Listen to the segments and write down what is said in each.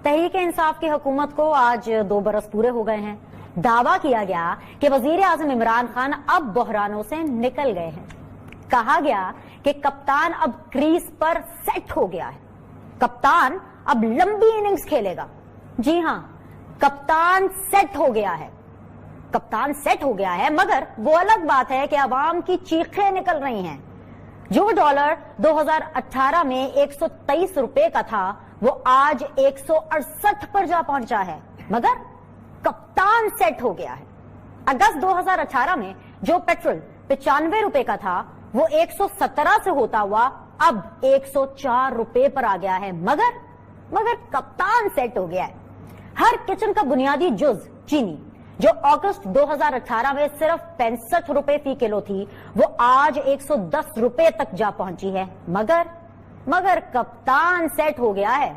तहरीक इंसाफ की हुकूमत को आज 2 बरस पूरे हो गए हैं। दावा किया गया कि वजीर आजम इमरान खान अब बहरानों से निकल गए हैं। कहा गया कि कप्तान अब क्रीज पर सेट हो गया है, कप्तान अब लंबी इनिंग्स खेलेगा। जी हां, कप्तान सेट हो गया है, कप्तान सेट हो गया है। मगर वो अलग बात है कि अवाम की चीखें निकल रही हैं। जो डॉलर 2018 में 123 रुपए का था वो आज 168 पर जा पहुंचा है, मगर कप्तान सेट हो गया है। अगस्त 2018 में जो पेट्रोल 95 रुपए का था वो 117 से होता हुआ अब 104 रुपए पर आ गया है, मगर कप्तान सेट हो गया है। हर किचन का बुनियादी जुज चीनी जो अगस्त 2018 में सिर्फ 65 रुपए फी किलो थी वो आज 110 रुपए तक जा पहुंची है, मगर कप्तान सेट हो गया है।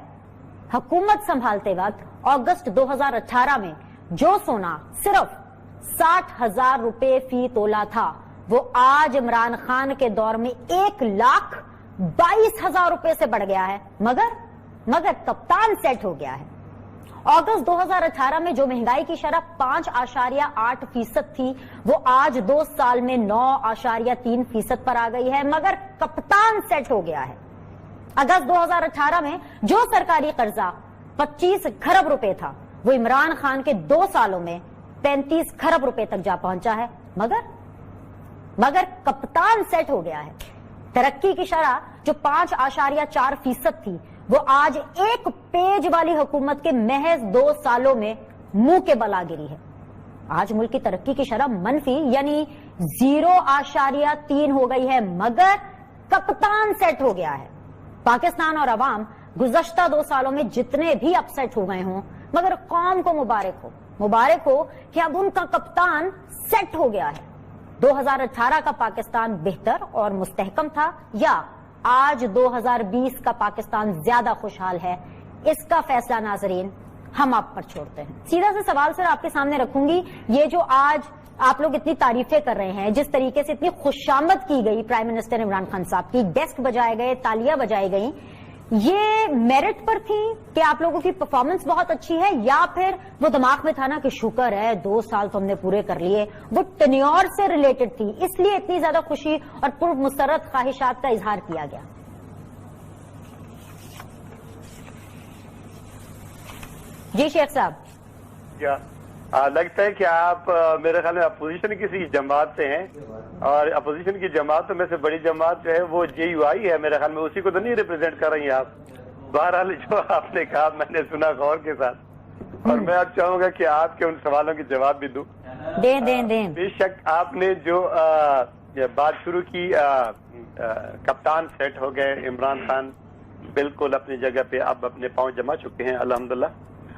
हुकूमत संभालते वक्त अगस्त 2018 में जो सोना सिर्फ 60,000 रुपए फी तोला था वो आज इमरान खान के दौर में 1,22,000 रुपए से बढ़ गया है, मगर कप्तान सेट हो गया है। अगस्त 2018 में जो महंगाई की शरह 5.8% थी वो आज 2 साल में 9.3% पर आ गई है, मगर कप्तान सेट हो गया है। अगस्त 2018 में जो सरकारी कर्जा 25 खरब रुपए था वो इमरान खान के 2 सालों में 35 खरब रुपए तक जा पहुंचा है, मगर कप्तान सेट हो गया है। तरक्की की शरह जो 5.4% थी वो आज 1 पेज वाली हुकूमत के महज 2 सालों में मुंह के बल आ गिरी है। आज मुल्क की तरक्की की शरह मनफी यानी 0.3 हो गई है, मगर कप्तान सेट हो गया है। पाकिस्तान और अवाम गुज़श्ता 2 सालों में जितने भी अपसेट हो गए हों, मगर कौम को मुबारक हो कि अब उनका कप्तान सेट हो गया है। 2018 का पाकिस्तान बेहतर और मुस्तहकम था या आज 2020 का पाकिस्तान ज्यादा खुशहाल है, इसका फैसला नाजरीन हम आप पर छोड़ते हैं। सीधा सा सवाल सर आपके सामने रखूंगी, ये जो आज आप लोग इतनी तारीफें कर रहे हैं, जिस तरीके से इतनी खुशामद की गई प्राइम मिनिस्टर इमरान खान साहब की, डेस्क बजाए गए, तालियां बजाई गई, ये मेरिट पर थी कि आप लोगों की परफॉर्मेंस बहुत अच्छी है, या फिर वो दिमाग में था ना कि शुक्र है 2 साल तो हमने पूरे कर लिए, वो टेन्योर से रिलेटेड थी, इसलिए इतनी ज्यादा खुशी और पुरमसरत ख्वाहिशात का इजहार किया गया? जी शेख साहब, क्या लगता है कि आप मेरे ख्याल में अपोजिशन किसी जमात से हैं, और अपोजिशन की जमातों में से बड़ी जमात जो है वो JUI है, मेरे ख्याल में उसी को तो नहीं रिप्रेजेंट कर रही हैं आप। बहरहाल जो आपने कहा मैंने सुना गौर के साथ, और मैं अब चाहूंगा कि आपके उन सवालों के जवाब भी दूं। दे बेशक आपने जो बात शुरू की, कप्तान सेट हो गए, इमरान खान बिल्कुल अपनी जगह पे अब अपने पांव जमा चुके हैं अल्हम्दुलिल्लाह।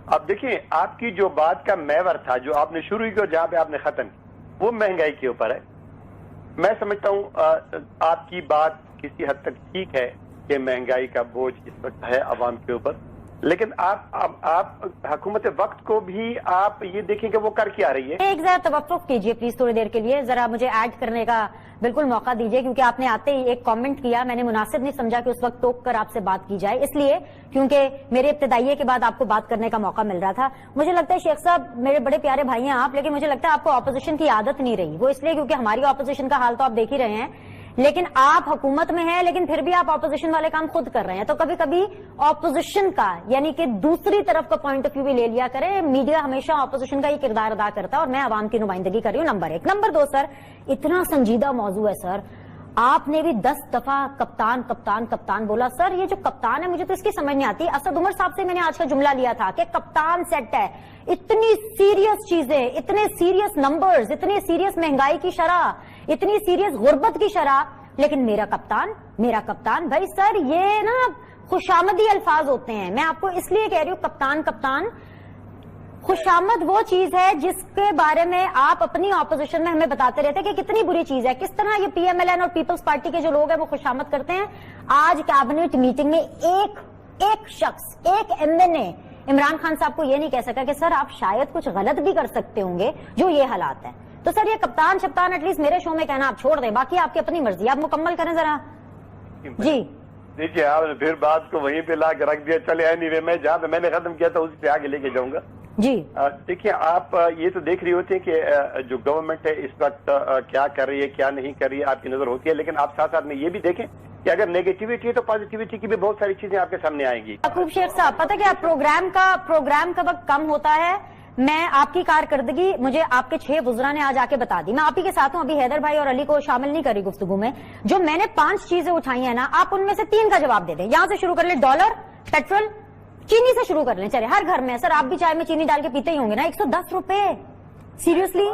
अब देखिए, आपकी जो बात का महवर था, जो आपने शुरू की और जहां पे आपने खत्म की, वो महंगाई के ऊपर है। मैं समझता हूं आपकी बात किसी हद तक ठीक है कि महंगाई का बोझ इस वक्त है अवाम के ऊपर, लेकिन आप हुकूमत वक्त को भी आप ये देखें कि वो कर क्या रही है। एक जरा तवक्कुफ कीजिए प्लीज, थोड़ी देर के लिए जरा मुझे ऐड करने का बिल्कुल मौका दीजिए, क्योंकि आपने आते ही एक कमेंट किया, मैंने मुनासिब नहीं समझा कि उस वक्त टोक कर आपसे बात की जाए, इसलिए क्योंकि मेरे इब्तिदाइये के बाद आपको बात करने का मौका मिल रहा था। मुझे लगता है शेख साहब, मेरे बड़े प्यारे भाई हैं आप, लेकिन मुझे लगता है आपको ऑपोजिशन की आदत नहीं रही। वो इसलिए क्योंकि हमारी ऑपोजिशन का हाल तो आप देख ही रहे हैं, लेकिन आप हुकूमत में हैं, लेकिन फिर भी आप ऑपोजिशन वाले काम खुद कर रहे हैं। तो कभी कभी ऑपोजिशन का यानी कि दूसरी तरफ का पॉइंट ऑफ व्यू भी ले लिया करें। मीडिया हमेशा ऑपोजिशन का ही किरदार अदा करता है और मैं आवाम की नुमाइंदगी कर रही हूं, नंबर 1। नंबर 2 सर, इतना संजीदा मौजू है सर, आपने भी 10 दफा कप्तान कप्तान कप्तान बोला। सर ये जो कप्तान है मुझे तो इसकी समझ नहीं आती। असद उमर साहब से मैंने आज का जुमला लिया था कि कप्तान सेट है, इतनी सीरियस चीजें, इतने सीरियस नंबर्स, इतनी सीरियस महंगाई की शरह, इतनी सीरियस गुर्बत की शरह, लेकिन मेरा कप्तान भाई सर ये ना खुशामदी अल्फाज होते हैं। मैं आपको इसलिए कह रही हूं कप्तान कप्तान, खुशामद वो चीज है जिसके बारे में आप अपनी ऑपोजिशन में हमें बताते रहते हैं कि कितनी बुरी चीज है, किस तरह ये PMLN और पीपल्स पार्टी के जो लोग हैं वो खुशामद करते हैं। आज कैबिनेट मीटिंग में एक शख्स, एक MNA इमरान खान साहब को ये नहीं कह सका कि सर आप शायद कुछ गलत भी कर सकते होंगे जो ये हालात है। तो सर ये कप्तान शप्तान एटलीस्ट मेरे शो में कहना आप छोड़ दें, बाकी आपकी अपनी मर्जी, आप मुकम्मल करें जरा। जी دیکھیے آپ نے پھر بات کو وہیں پہ لا کے رکھ دیا. چلے اینی وے میں جہاں پہ میں نے ختم کیا تھا اسی سے آگے لے کے جاؤں گا. جی دیکھیے آپ یہ تو دیکھ رہی ہوتی ہیں کہ جو گورنمنٹ ہے اس وقت کیا کر رہی ہے کیا نہیں کر رہی ہے آپ کی نظر ہوتی ہے, لیکن آپ ساتھ ساتھ میں یہ بھی دیکھیں کہ اگر نیگیٹیوٹی ہے تو پازیٹیوٹی کی بھی بہت ساری چیزیں آپ کے سامنے آئیں گی. یعقوب شیخ صاحب, پتہ کیا پروگرام کا وقت کم ہوتا ہے. میں آپ کی کارکردگی مجھے آپ کے 6 وزراء نے آج آ کے بتا دی. میں آپ ہی کے ساتھ ہوں, ابھی حیدر بھائی اور علی کو شامل نہیں کری گفتگو میں. جو میں نے 5 چیزیں اٹھائی ہیں نا, آپ ان میں سے 3 کا جواب دے دیں. یہاں سے شروع کر لیں, ڈالر, پیٹرول, چینی سے شروع کر لیں. چلے ہر گھر میں سر آپ بھی چائے میں چینی ڈال کے پیتے ہی ہوں گے نا. 110 روپے سیریسلی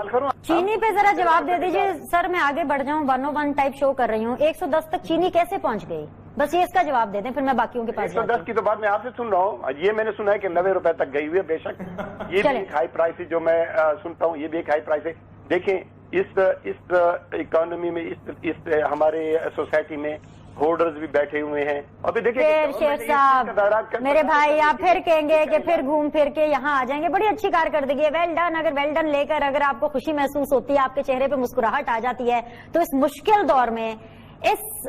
چینی پہ ذرا جواب دے دیجئے. سر میں آگے بڑھ جاؤں, 101 ٹائپ شو کر رہی ہوں. 110 تک چینی کیسے پہنچ گئی, بس یہ اس کا جواب دے دیں, پھر میں باقیوں کے پاس 110 کی تو بات میں آپ سے سن رہا ہوں. یہ میں نے سنا ہے کہ 90 روپے تک گئی ہوئی ہے. بے شک یہ بھی ایک ہائی پرائس ہے جو میں سنتا ہوں, یہ بھی ایک ہائی پرائس ہے. دیکھیں اس اکانومی میں اس ہمارے سوسائٹی میں ہولڈرز بھی بیٹھے ہوئے ہیں. اور پھر دیکھیں شیخ صاحب میرے بھائی, آپ پھر کہیں گے کہ پھر گھوم پھر کے یہاں آ جائیں گے. بڑی اچھی کارکردگی ہے, ویل ڈن. اگر ویل ڈن لے کر اگر آپ کو خوشی محسوس ہوتی ہے, آپ کے چہرے پہ مسکراہٹ آ جاتی ہے, تو اس مشکل دور میں اس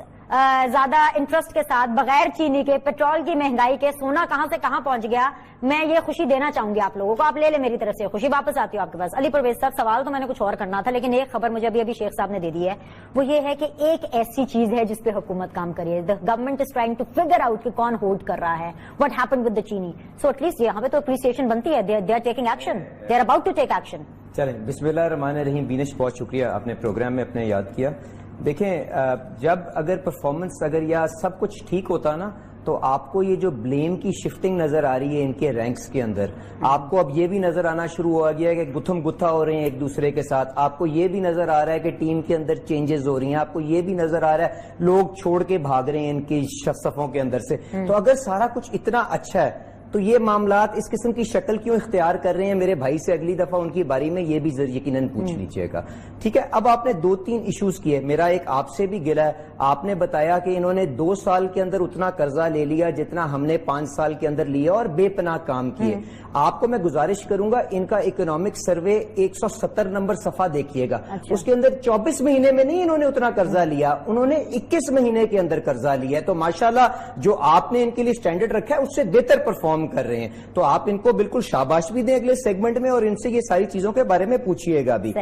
زیادہ انٹرسٹ کے ساتھ, بغیر چینی کے, پیٹرول کی مہنگائی کے, سونا کہاں سے کہاں پہنچ گیا, میں یہ خوشی دینا چاہوں گی آپ لوگوں کو. آپ لے لیں میری طرف سے خوشی. واپس آتی ہوں آپ کے پاس. علی پرویز صاحب, سوال تو میں نے کچھ اور کرنا تھا, لیکن ایک خبر مجھے ابھی شیخ صاحب نے دے دی ہے. وہ یہ ہے کہ ایک ایسی چیز ہے جس پہ حکومت کام کری ہے. Government is trying to figure out کہ کون ہولڈ کر رہا ہے. واٹ ہیپن ود دا چینی. سو ایٹ لیسٹ یہاں پہ تو اپریسیشن بنتی ہے. They are taking action, they are about to take action. چلیں, بسم اللہ الرحمن الرحیم. بینش بہت شکریہ, آپ نے پروگرام میں اپنے یاد کیا. دیکھیں, جب اگر پرفارمنس اگر یا سب کچھ ٹھیک ہوتا نا, تو آپ کو یہ جو بلیم کی شفٹنگ نظر آ رہی ہے ان کے رینکس کے اندر, آپ کو اب یہ بھی نظر آنا شروع ہو گیا ہے کہ گتھم گتھا ہو رہے ہیں ایک دوسرے کے ساتھ. آپ کو یہ بھی نظر آ رہا ہے کہ ٹیم کے اندر چینجز ہو رہی ہیں. آپ کو یہ بھی نظر آ رہا ہے لوگ چھوڑ کے بھاگ رہے ہیں ان کی صفوں کے اندر سے. تو اگر سارا کچھ اتنا اچھا ہے تو یہ معاملات اس قسم کی شکل کیوں اختیار کر رہے ہیں؟ میرے بھائی سے اگلی دفعہ ان کی باری میں یہ بھی یقیناً پوچھ لیجیے گا. ٹھیک ہے, اب آپ نے 2-3 ایشوز کیے. میرا ایک آپ سے بھی گلا ہے, آپ نے بتایا کہ انہوں نے 2 سال کے اندر اتنا قرضہ لے لیا جتنا ہم نے 5 سال کے اندر لیا, اور بے پناہ کام کیے. آپ کو میں گزارش کروں گا ان کا اکنامک سروے 170 نمبر صفحہ دیکھیے گا. اس کے اندر 24 مہینے میں نہیں انہوں نے اتنا قرضہ لیا, انہوں نے 21 مہینے کے اندر قرضہ لیا ہے. تو ماشاءاللہ جو آپ نے ان کے لیے سٹینڈرڈ رکھا ہے اس سے بہتر پرفارم کر رہے ہیں. تو آپ ان کو بالکل شاباش بھی دیں اگلے سیگمنٹ میں, اور ان سے یہ ساری چیزوں کے بارے میں پوچھئے گا بھی.